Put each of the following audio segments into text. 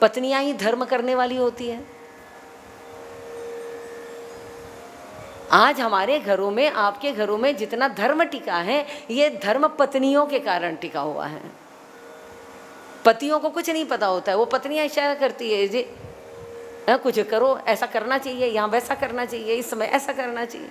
पत्नियां ही धर्म करने वाली होती है। आज हमारे घरों में, आपके घरों में जितना धर्म टिका है, ये धर्म पत्नियों के कारण टिका हुआ है। पतियों को कुछ नहीं पता होता है, वो पत्नियां इशारा करती है जी कुछ करो, ऐसा करना चाहिए, यहाँ वैसा करना चाहिए, इस समय ऐसा करना चाहिए।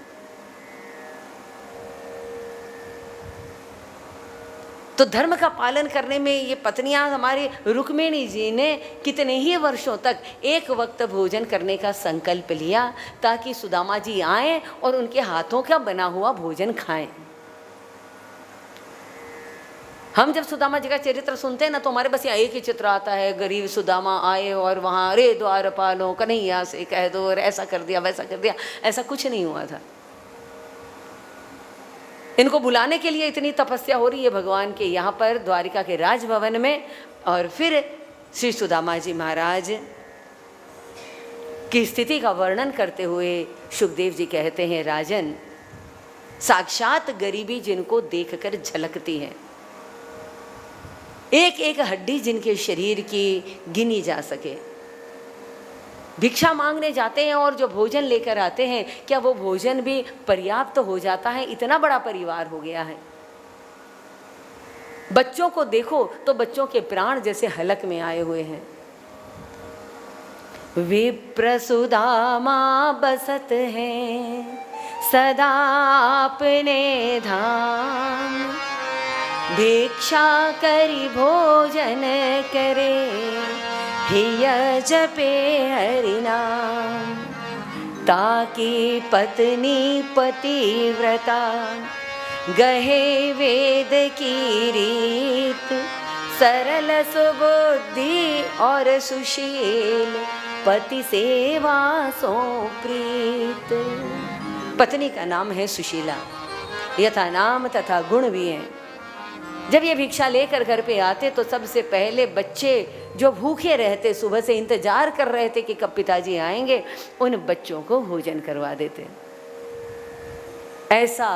तो धर्म का पालन करने में ये पत्नियां, हमारे रुक्मिणी जी ने कितने ही वर्षों तक एक वक्त भोजन करने का संकल्प लिया ताकि सुदामा जी आए और उनके हाथों का बना हुआ भोजन खाएं। हम जब सुदामा जी का चरित्र सुनते हैं ना, तो हमारे बस यहाँ एक ही चित्र आता है, गरीब सुदामा आए और वहाँ अरे द्वारपालों कन्हैया से कह दो और ऐसा कर दिया वैसा कर दिया। ऐसा कुछ नहीं हुआ था। इनको बुलाने के लिए इतनी तपस्या हो रही है भगवान के यहाँ पर द्वारिका के राजभवन में। और फिर श्री सुदामा जी महाराज की स्थिति का वर्णन करते हुए सुखदेव जी कहते हैं, राजन, साक्षात गरीबी जिनको देखकर झलकती है, एक एक हड्डी जिनके शरीर की गिनी जा सके, भिक्षा मांगने जाते हैं और जो भोजन लेकर आते हैं, क्या वो भोजन भी पर्याप्त हो जाता है? इतना बड़ा परिवार हो गया है। बच्चों को देखो तो बच्चों के प्राण जैसे हलक में आए हुए हैं। विप्र सुदामा बसत हैं सदा अपने धाम, भिक्षा करी भोजन करे, हिय जपे हरि नाम, ताकि पत्नी पतिव्रता गहे वेद की रीत, सरल सुबुद्धि और सुशील, पति सेवा सो प्रीत। पत्नी का नाम है सुशीला, यथा नाम तथा गुण भी है। जब ये भिक्षा लेकर घर पे आते तो सबसे पहले बच्चे जो भूखे रहते, सुबह से इंतजार कर रहे थे कि कब पिताजी आएंगे, उन बच्चों को भोजन करवा देते। ऐसा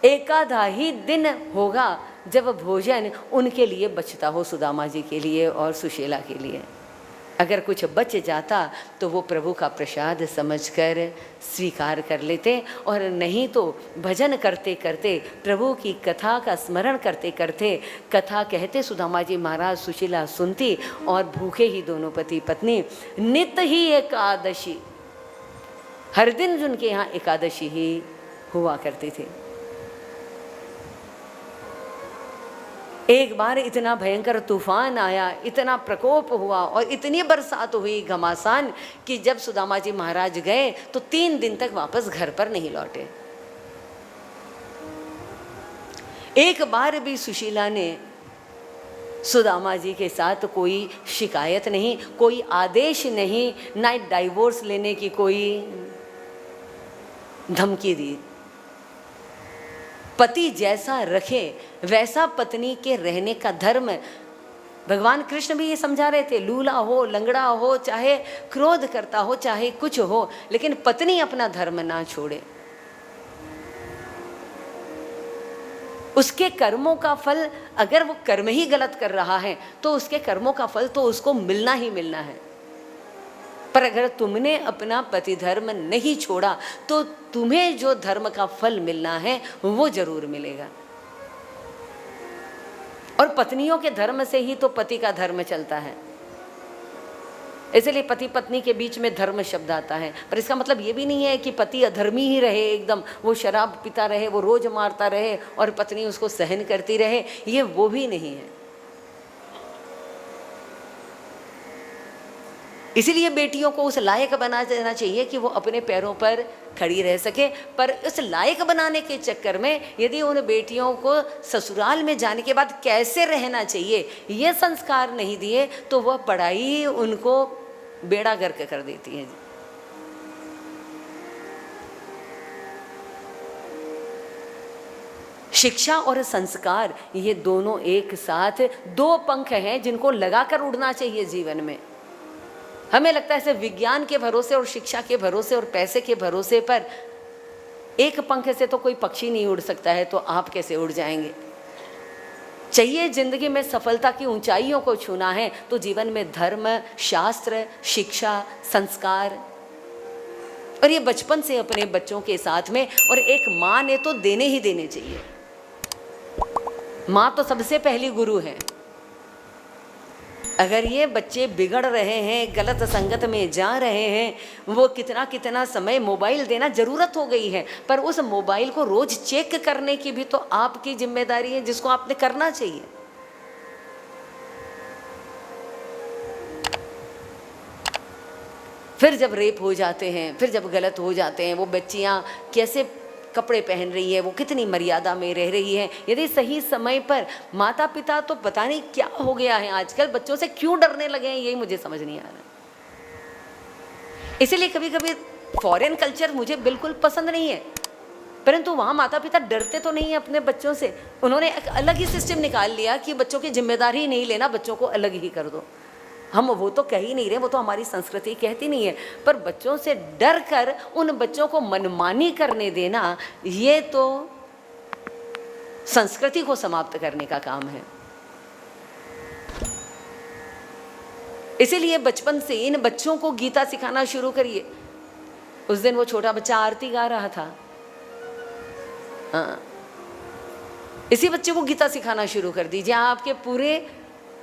एकाधा ही दिन होगा जब भोजन उनके लिए बचता हो, सुदामा जी के लिए और सुशीला के लिए। अगर कुछ बच जाता तो वो प्रभु का प्रसाद समझकर स्वीकार कर लेते, और नहीं तो भजन करते करते, प्रभु की कथा का स्मरण करते करते कथा कहते सुदामा जी महाराज, सुशीला सुनती, और भूखे ही दोनों पति पत्नी नित्य ही एकादशी, हर दिन जिनके यहाँ एकादशी ही हुआ करते थे। एक बार इतना भयंकर तूफान आया, इतना प्रकोप हुआ और इतनी बरसात हुई घमासान कि जब सुदामा जी महाराज गए तो 3 दिन तक वापस घर पर नहीं लौटे। एक बार भी सुशीला ने सुदामा जी के साथ कोई शिकायत नहीं, कोई आदेश नहीं, ना डाइवोर्स लेने की कोई धमकी दी। पति जैसा रखे वैसा पत्नी के रहने का धर्म। भगवान कृष्ण भी ये समझा रहे थे, लूला हो, लंगड़ा हो, चाहे क्रोध करता हो, चाहे कुछ हो, लेकिन पत्नी अपना धर्म ना छोड़े। उसके कर्मों का फल, अगर वो कर्म ही गलत कर रहा है तो उसके कर्मों का फल तो उसको मिलना ही मिलना है। पर अगर तुमने अपना पति धर्म नहीं छोड़ा तो तुम्हें जो धर्म का फल मिलना है वो जरूर मिलेगा। और पत्नियों के धर्म से ही तो पति का धर्म चलता है, इसलिए पति पत्नी के बीच में धर्म शब्द आता है। पर इसका मतलब ये भी नहीं है कि पति अधर्मी ही रहे, एकदम वो शराब पीता रहे, वो रोज मारता रहे और पत्नी उसको सहन करती रहे, ये वो भी नहीं है। इसीलिए बेटियों को उस लायक बना देना चाहिए कि वो अपने पैरों पर खड़ी रह सके। पर उस लायक बनाने के चक्कर में यदि उन बेटियों को ससुराल में जाने के बाद कैसे रहना चाहिए ये संस्कार नहीं दिए तो वह पढ़ाई उनको बेड़ा गर्क कर देती है। शिक्षा और संस्कार ये दोनों एक साथ 2 पंख हैं जिनको लगाकर उड़ना चाहिए जीवन में। हमें लगता है सिर्फ विज्ञान के भरोसे और शिक्षा के भरोसे और पैसे के भरोसे पर एक पंख से तो कोई पक्षी नहीं उड़ सकता है, तो आप कैसे उड़ जाएंगे। चाहिए जिंदगी में सफलता की ऊंचाइयों को छूना है तो जीवन में धर्म, शास्त्र, शिक्षा, संस्कार, और ये बचपन से अपने बच्चों के साथ में, और एक माँ ने तो देने ही देने चाहिए। माँ तो सबसे पहली गुरु है। अगर ये बच्चे बिगड़ रहे हैं, गलत संगत में जा रहे हैं, वो कितना कितना समय मोबाइल देना ज़रूरत हो गई है, पर उस मोबाइल को रोज़ चेक करने की भी तो आपकी जिम्मेदारी है, जिसको आपने करना चाहिए। फिर जब रेप हो जाते हैं, फिर जब गलत हो जाते हैं, वो बच्चियाँ कैसे कपड़े पहन रही है, वो कितनी मर्यादा में रह रही है, यदि सही समय पर माता पिता, तो पता नहीं क्या हो गया है आजकल, बच्चों से क्यों डरने लगे हैं, यही मुझे समझ नहीं आ रहा। इसीलिए कभी कभी फॉरेन कल्चर मुझे बिल्कुल पसंद नहीं है, परंतु वहाँ माता पिता डरते तो नहीं है अपने बच्चों से। उन्होंने एक अलग ही सिस्टम निकाल लिया कि बच्चों की जिम्मेदारी नहीं लेना, बच्चों को अलग ही कर दो। हम वो तो कह ही नहीं रहे, वो तो हमारी संस्कृति कहती नहीं है, पर बच्चों से डर कर उन बच्चों को मनमानी करने देना, ये तो संस्कृति को समाप्त करने का काम है। इसीलिए बचपन से इन बच्चों को गीता सिखाना शुरू करिए। उस दिन वो छोटा बच्चा आरती गा रहा था, इसी बच्चे को गीता सिखाना शुरू कर दीजिए, आपके पूरे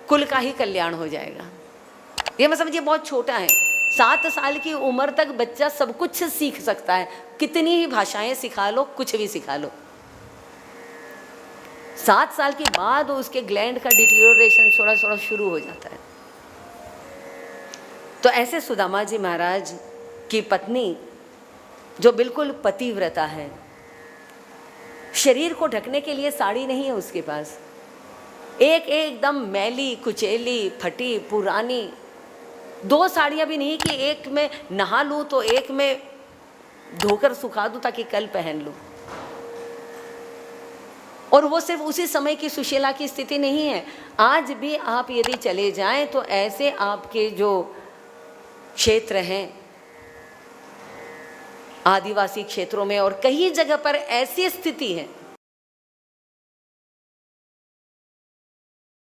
कुल का ही कल्याण हो जाएगा। ये मैं समझिए बहुत छोटा है, 7 साल की उम्र तक बच्चा सब कुछ सीख सकता है, कितनी ही भाषाएं सिखा लो, कुछ भी सिखा लो। 7 साल के बाद उसके ग्लैंड का डिटीरियोरेशन थोड़ा थोड़ा शुरू हो जाता है। तो ऐसे सुदामा जी महाराज की पत्नी, जो बिल्कुल पतिव्रता है, शरीर को ढकने के लिए साड़ी नहीं है उसके पास, एकदम मैली कुचैली फटी पुरानी, 2 साड़ियाँ भी नहीं कि एक में नहा लूँ तो एक में धोकर सुखा दूँ ताकि कल पहन लूँ। और वो सिर्फ उसी समय की सुशीला की स्थिति नहीं है, आज भी आप यदि चले जाएं तो ऐसे आपके जो क्षेत्र हैं आदिवासी क्षेत्रों में और कई जगह पर ऐसी स्थिति है